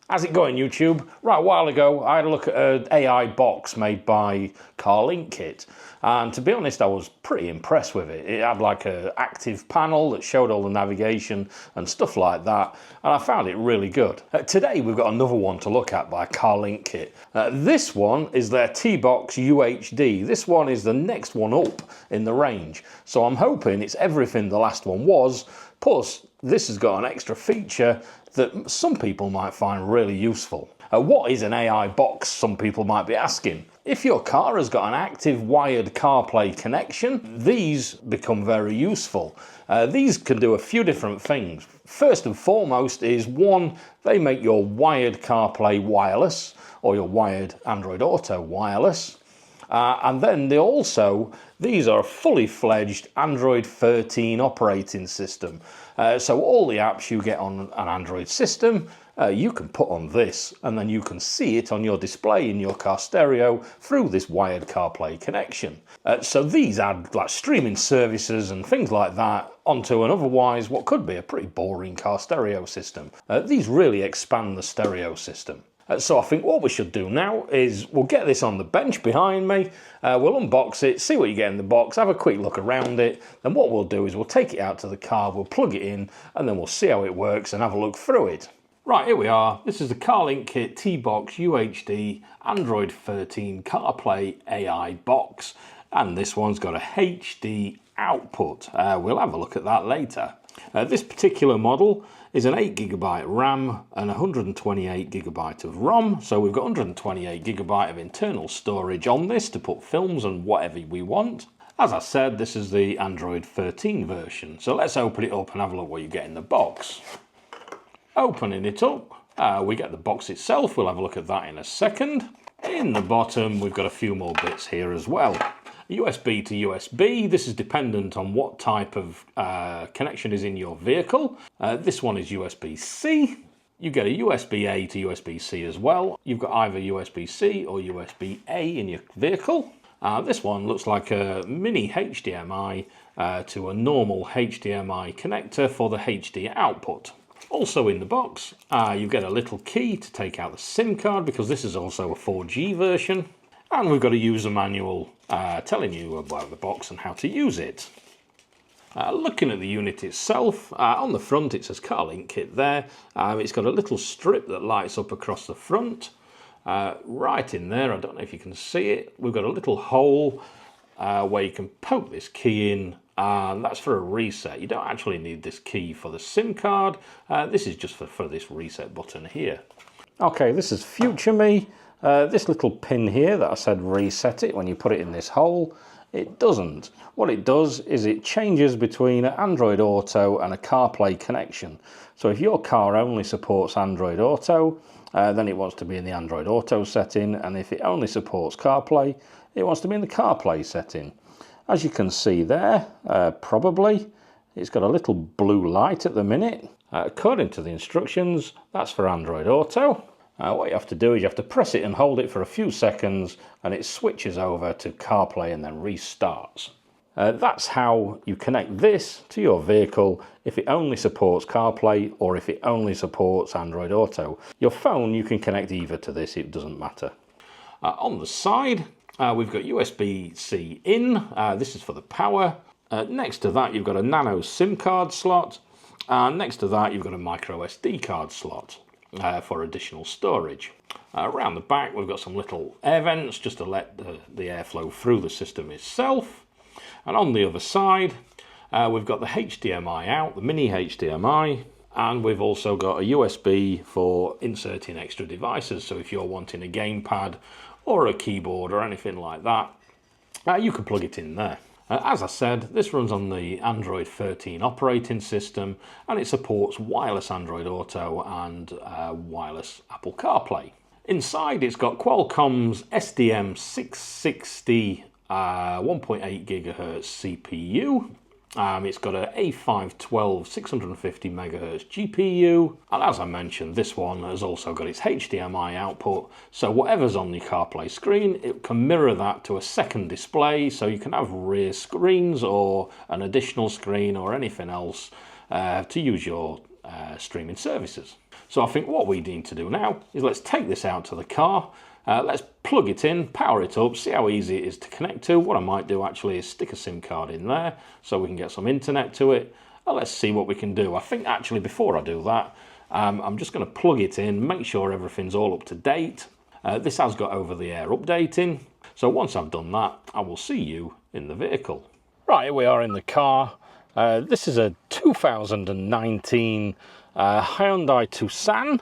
How's it going, YouTube? Right, a while ago, I had a look at an AI box made by Carlinkit, and to be honest, I was pretty impressed with it. It had like an active panel that showed all the navigation and stuff like that, and I found it really good. Today, we've got another one to look at by Carlinkit. This one is their Tbox UHD. This one is the next one up in the range, so I'm hoping it's everything the last one was, plus this has got an extra feature that some people might find really useful. What is an AI box, some people might be asking? If your car has got an active wired CarPlay connection, these become very useful. These can do a few different things. First and foremost is, one, they make your wired CarPlay wireless, or your wired Android Auto wireless. And then these are a fully fledged Android 13 operating system. So all the apps you get on an Android system, you can put on this, and then you can see it on your display in your car stereo through this wired CarPlay connection. So these add like streaming services and things like that onto an otherwise what could be a pretty boring car stereo system. These really expand the stereo system. So I think what we should do now is we'll get this on the bench behind me, we'll unbox it, see what you get in the box, have a quick look around it, then what we'll do is we'll take it out to the car, we'll plug it in, and then we'll see how it works and have a look through it. Right, here we are. This is the Carlinkit Tbox UHD Android 13 CarPlay AI box, and this one's got a HD output. We'll have a look at that later. This particular model is an 8GB RAM and 128GB of ROM, so we've got 128GB of internal storage on this to put films and whatever we want. As I said, this is the Android 13 version, so let's open it up and have a look what you get in the box. Opening it up, we get the box itself, we'll have a look at that in a second. In the bottom, we've got a few more bits here as well. USB to USB, this is dependent on what type of connection is in your vehicle. This one is USB-C. You get a USB-A to USB-C as well. You've got either USB-C or USB-A in your vehicle. This one looks like a mini HDMI to a normal HDMI connector for the HD output. Also in the box, you get a little key to take out the SIM card, because this is also a 4G version. And we've got a user manual telling you about the box and how to use it. Looking at the unit itself, on the front it says Carlinkit there. It's got a little strip that lights up across the front. Right in there, I don't know if you can see it, we've got a little hole where you can poke this key in, and that's for a reset. You don't actually need this key for the SIM card. This is just for this reset button here. Okay, this is future me. This little pin here that I said reset it when you put it in this hole, it doesn't. What it does is it changes between an Android Auto and a CarPlay connection. So if your car only supports Android Auto, then it wants to be in the Android Auto setting, and if it only supports CarPlay, it wants to be in the CarPlay setting. As you can see there, probably, it's got a little blue light at the minute. According to the instructions, that's for Android Auto. What you have to do is you have to press it and hold it for a few seconds, and it switches over to CarPlay and then restarts. That's how you connect this to your vehicle if it only supports CarPlay or if it only supports Android Auto. Your phone, you can connect either to this, it doesn't matter. On the side, we've got USB-C in, this is for the power. Next to that, you've got a nano SIM card slot, and next to that, you've got a micro SD card slot. For additional storage. Around the back we've got some little air vents just to let the air flow through the system itself. And on the other side we've got the HDMI out, the mini HDMI, and we've also got a USB for inserting extra devices. So if you're wanting a gamepad or a keyboard or anything like that, you can plug it in there. As I said, this runs on the Android 13 operating system, and it supports wireless Android Auto and wireless Apple CarPlay. Inside, it's got Qualcomm's SDM660 1.8 GHz CPU. It's got an A512 650 MHz GPU, and as I mentioned, this one has also got its HDMI output, so whatever's on the CarPlay screen, it can mirror that to a second display, so you can have rear screens or an additional screen or anything else to use your streaming services. So I think what we need to do now is let's take this out to the car. Let's plug it in, power it up, see how easy it is to connect to. What I might do actually is stick a SIM card in there so we can get some internet to it. Let's see what we can do. I think actually before I do that, I'm just going to plug it in, make sure everything's all up to date. This has got over-the-air updating. So once I've done that, I will see you in the vehicle. Right, here we are in the car. This is a 2019 Hyundai Tucson.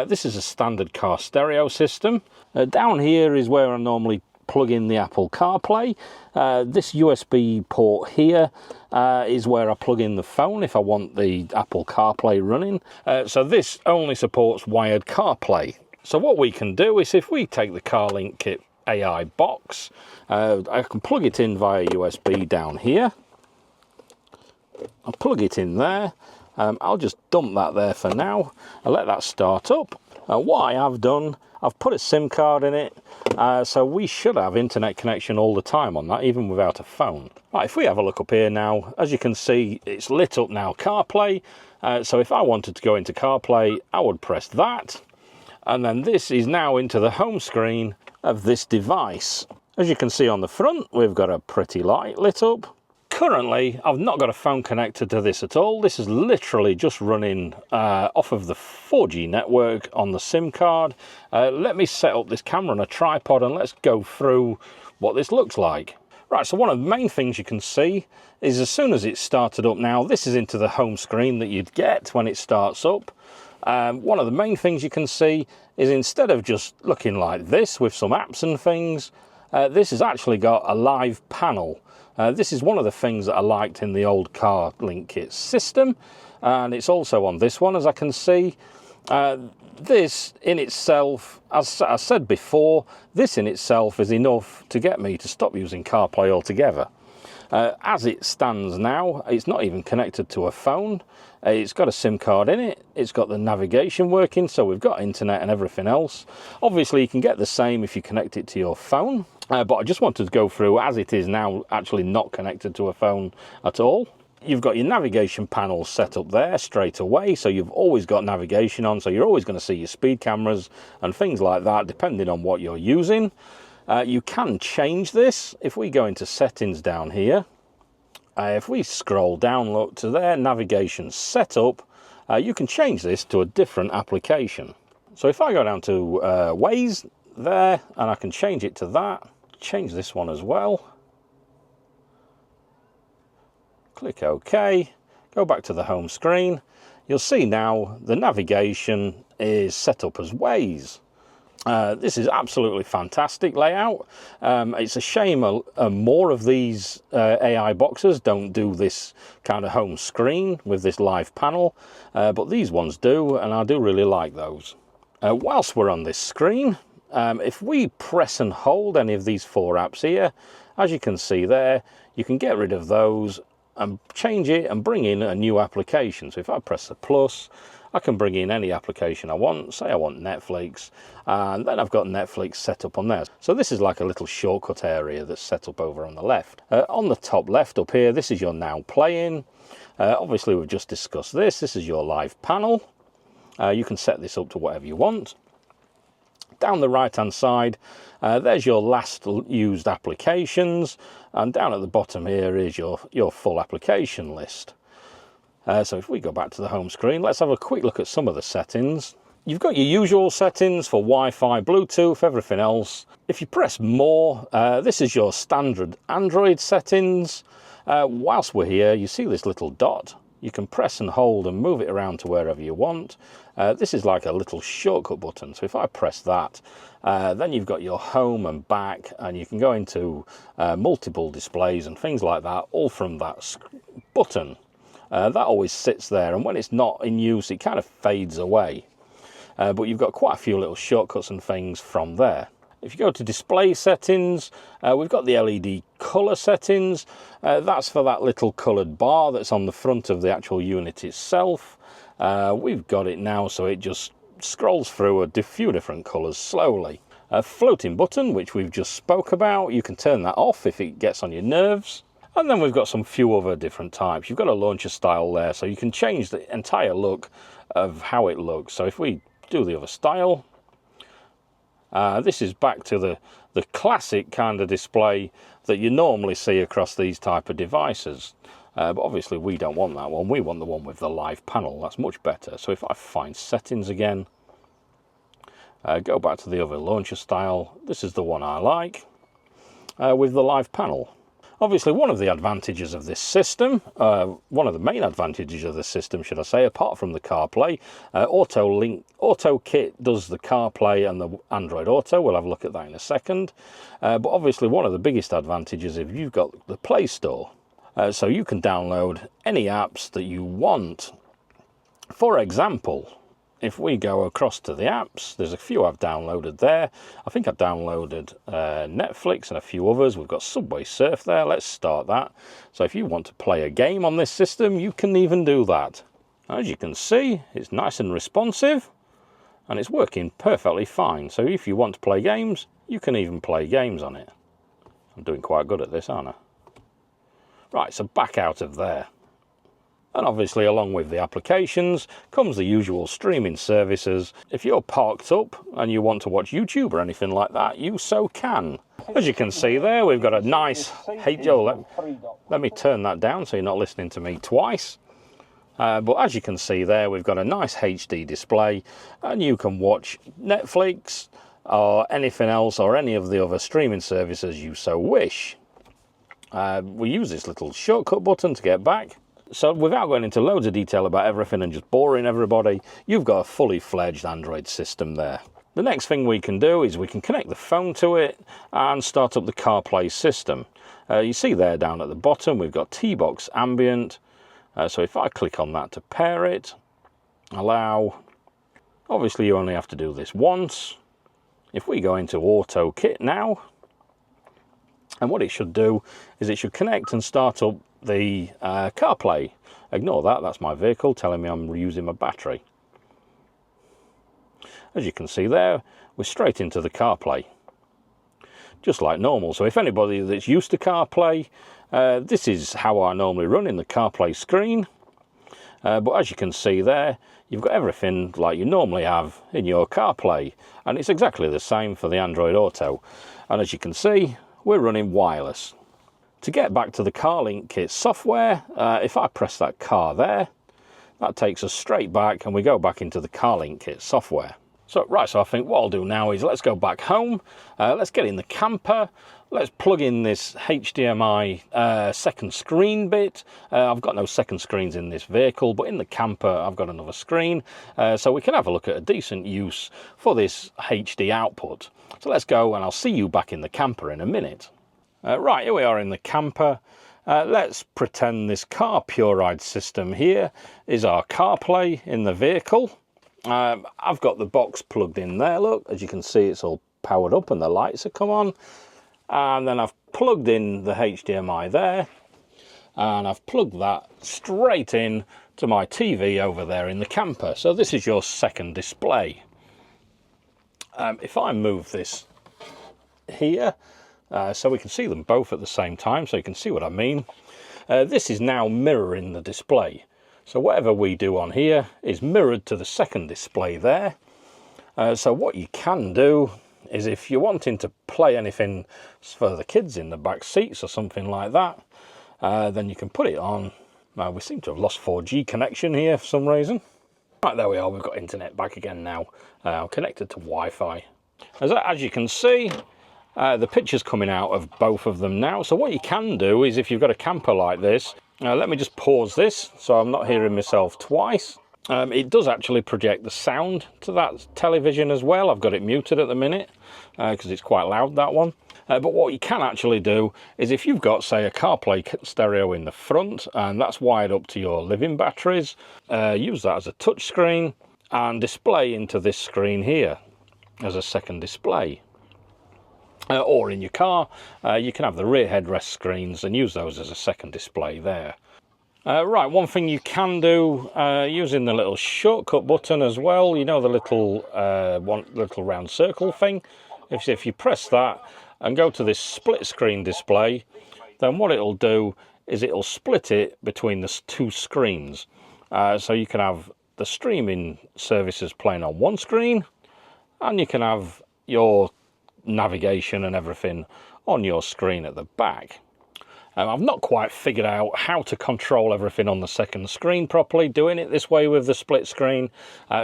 This is a standard car stereo system. Down here is where I normally plug in the Apple Carplay. This USB port here is where I plug in the phone if I want the Apple Carplay running. So this only supports wired CarPlay. So what we can do is if we take the Carlinkit AI box, I can plug it in via USB down here. I'll plug it in there. I'll just dump that there for now. I'll let that start up. What I have done, I've put a SIM card in it, so we should have internet connection all the time on that, even without a phone. Right, if we have a look up here now, as you can see, it's lit up now CarPlay. So if I wanted to go into CarPlay, I would press that. And then this is now into the home screen of this device. As you can see on the front, we've got a pretty light lit up. Currently, I've not got a phone connected to this at all. This is literally just running off of the 4G network on the SIM card. Let me set up this camera on a tripod and let's go through what this looks like. Right, so one of the main things you can see is as soon as it's started up now, this is into the home screen that you'd get when it starts up. One of the main things you can see is instead of just looking like this with some apps and things, this has actually got a live panel. This is one of the things that I liked in the old Carlinkit system, and it's also on this one, as I can see. This in itself, as I said before, this in itself is enough to get me to stop using CarPlay altogether. As it stands now, it's not even connected to a phone. It's got a SIM card in it. It's got the navigation working, so we've got internet and everything else. Obviously, you can get the same if you connect it to your phone, but I just wanted to go through, as it is now actually not connected to a phone at all. You've got your navigation panel set up there straight away, so you've always got navigation on, so you're always going to see your speed cameras and things like that, depending on what you're using. You can change this. If we go into settings down here, if we scroll down, look to there, navigation setup, you can change this to a different application. So if I go down to Waze there, and I can change it to that, change this one as well. Click OK, go back to the home screen. You'll see now the navigation is set up as Waze. This is absolutely fantastic layout. It's a shame more of these AI boxes don't do this kind of home screen with this live panel, but these ones do, and I do really like those. Whilst we're on this screen, if we press and hold any of these 4 apps here, as you can see there, you can get rid of those and change it and bring in a new application. So if I press the plus, I can bring in any application I want. Say I want Netflix, and then I've got Netflix set up on there. So this is like a little shortcut area that's set up over on the left. On the top left up here, this is your now playing. Obviously, we've just discussed this. This is your live panel. You can set this up to whatever you want. Down the right hand side, there's your last used applications, and down at the bottom here is your full application list. So if we go back to the home screen, let's have a quick look at some of the settings. You've got your usual settings for Wi-Fi, Bluetooth, everything else. If you press more, this is your standard Android settings. Whilst we're here, you see this little dot. You can press and hold and move it around to wherever you want. This is like a little shortcut button. So if I press that, then you've got your home and back, and you can go into multiple displays and things like that, all from that button. That always sits there, and when it's not in use, it kind of fades away. But you've got quite a few little shortcuts and things from there. If you go to display settings, we've got the LED color settings. That's for that little colored bar that's on the front of the actual unit itself. We've got it now so it just scrolls through a few different colors slowly. A floating button, which we've just spoke about, you can turn that off if it gets on your nerves. And then we've got some few other different types. You've got a launcher style there, so you can change the entire look of how it looks. So if we do the other style, this is back to the classic kind of display that you normally see across these type of devices. But obviously we don't want that one. We want the one with the live panel. That's much better. So if I find settings again, go back to the other launcher style, this is the one I like, with the live panel. Obviously, one of the advantages of this system, one of the main advantages of this system, should I say, apart from the CarPlay, AutoKit does the CarPlay and the Android Auto. We'll have a look at that in a second. But obviously, one of the biggest advantages is if you've got the Play Store. So you can download any apps that you want. For example, if we go across to the apps, there's a few I've downloaded there. I think I've downloaded Netflix and a few others. We've got Subway Surf there. Let's start that. So if you want to play a game on this system, you can even do that. As you can see, it's nice and responsive, and it's working perfectly fine. So if you want to play games, you can even play games on it. I'm doing quite good at this, aren't I? Right, so back out of there. And obviously, along with the applications, comes the usual streaming services. If you're parked up and you want to watch YouTube or anything like that, you so can. As you can see there, we've got a nice... Hey Joe, let me turn that down so you're not listening to me twice. But as you can see there, we've got a nice HD display, and you can watch Netflix or anything else or any of the other streaming services you so wish. We use this little shortcut button to get back. So without going into loads of detail about everything and just boring everybody, you've got a fully fledged Android system there. The next thing we can do is we can connect the phone to it and start up the CarPlay system. You see there down at the bottom, we've got Tbox Ambient. So if I click on that to pair it, allow, obviously you only have to do this once. If we go into AutoKit now, and what it should do is it should connect and start up the CarPlay. Ignore that, that's my vehicle telling me I'm reusing my battery. As you can see there, we're straight into the CarPlay, just like normal. So if anybody that's used to CarPlay, this is how I normally run in the CarPlay screen. But as you can see there, you've got everything like you normally have in your CarPlay, and it's exactly the same for the Android Auto. And as you can see, we're running wireless. To get back to the Carlinkit software, if I press that car there, that takes us straight back and we go back into the Carlinkit software. So I think what I'll do now is let's go back home, let's get in the camper, let's plug in this HDMI second screen bit. I've got no second screens in this vehicle, but in the camper I've got another screen, so we can have a look at a decent use for this HD output. So let's go and I'll see you back in the camper in a minute. Right, here we are in the camper. Let's pretend this Car Pure Ride system here is our CarPlay in the vehicle. I've got the box plugged in there, look, as you can see it's all powered up and the lights have come on. And then I've plugged in the HDMI there, and I've plugged that straight in to my TV over there in the camper. So this is your second display. If I move this here, so we can see them both at the same time, so you can see what I mean. This is now mirroring the display. So whatever we do on here is mirrored to the second display there. So what you can do is if you're wanting to play anything for the kids in the back seats or something like that, then you can put it on. Now we seem to have lost 4G connection here for some reason. Right, there we are, we've got internet back again now. I'm connected to Wi-Fi. As you can see, the picture's coming out of both of them now. So what you can do is if you've got a camper like this, let me just pause this so I'm not hearing myself twice. It does actually project the sound to that television as well. I've got it muted at the minute because it's quite loud, that one. But what you can actually do is if you've got, say, a CarPlay stereo in the front and that's wired up to your living batteries, use that as a touch screen and display into this screen here as a second display. Or in your car, you can have the rear headrest screens and use those as a second display there. Right, one thing you can do using the little shortcut button as well, you know, the little little round circle thing. If you press that and go to this split screen display, then what it'll do is it'll split it between the two screens. So you can have the streaming services playing on one screen, and you can have your navigation and everything on your screen at the back. I've not quite figured out how to control everything on the second screen properly, doing it this way with the split screen,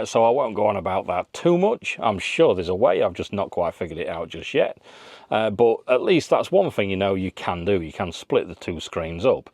so I won't go on about that too much. I'm sure there's a way, I've just not quite figured it out just yet. But at least that's one thing you know you can do, you can split the two screens up.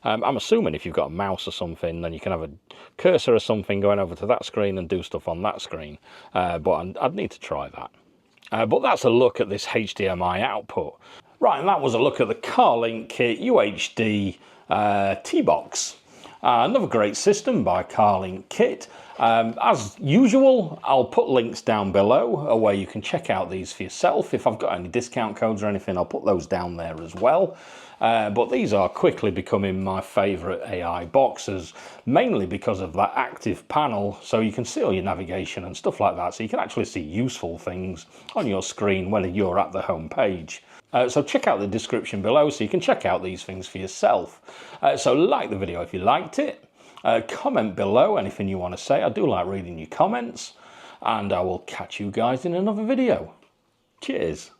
I'm assuming if you've got a mouse or something, then you can have a cursor or something going over to that screen and do stuff on that screen, but I'd need to try that. But that's a look at this HDMI output. Right, and that was a look at the Carlinkit UHD Tbox. Another great system by Carlinkit. As usual, I'll put links down below where you can check out these for yourself. If I've got any discount codes or anything, I'll put those down there as well. But these are quickly becoming my favourite AI boxes, mainly because of that active panel, so you can see all your navigation and stuff like that, so you can actually see useful things on your screen when you're at the home page. So check out the description below so you can check out these things for yourself. So like the video if you liked it. Comment below anything you want to say. I do like reading your comments. And I will catch you guys in another video. Cheers.